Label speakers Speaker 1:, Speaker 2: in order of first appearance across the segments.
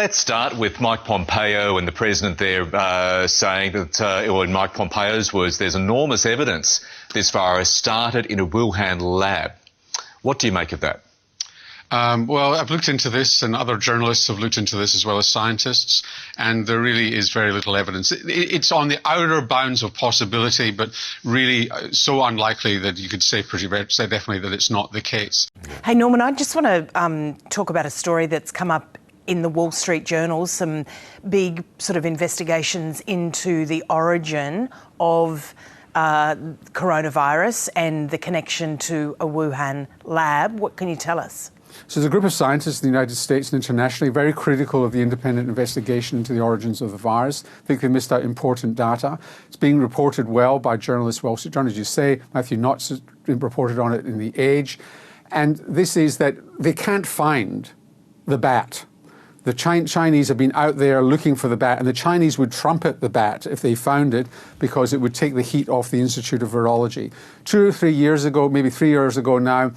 Speaker 1: Let's start with Mike Pompeo and the president there saying that, or in Mike Pompeo's words, there's enormous evidence this virus started in a Wuhan lab. What do you make of that?
Speaker 2: Well, I've looked into this, and other journalists have looked into this as well as scientists, and there really is very little evidence. It's on the outer bounds of possibility, but really so unlikely that you could say definitely that it's not the case.
Speaker 3: Hey, Norman, I just want to talk about a story that's come up in the Wall Street Journal, some big sort of investigations into the origin of coronavirus and the connection to a Wuhan lab. What can you tell us?
Speaker 4: So there's a group of scientists in the United States and internationally very critical of the independent investigation into the origins of the virus. I think they missed out important data. It's being reported well by journalists, Wall Street Journal, as you say. Matthew Knotts reported on it in The Age. And this is that they can't find the bat. The Chinese have been out there looking for the bat, and the Chinese would trumpet the bat if they found it because it would take the heat off the Institute of Virology. 2 or 3 years ago, maybe 3 years ago now,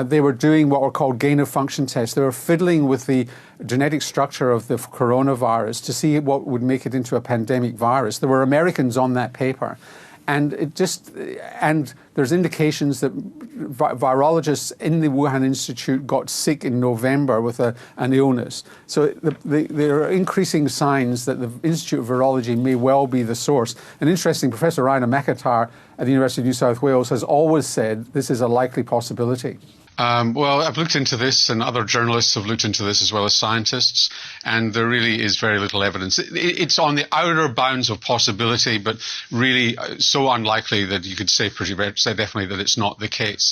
Speaker 4: they were doing what were called gain-of-function tests. They were fiddling with the genetic structure of the coronavirus to see what would make it into a pandemic virus. There were Americans on that paper. And there's indications that virologists in the Wuhan Institute got sick in November with an illness. So there are increasing signs that the Institute of Virology may well be the source. And interesting, Professor Raina McIntyre at the University of New South Wales has always said this is a likely possibility.
Speaker 2: Well, I've looked into this, and other journalists have looked into this as well as scientists, and there really is very little evidence. It's on the outer bounds of possibility, but really so unlikely that you could say definitely that it's not the case.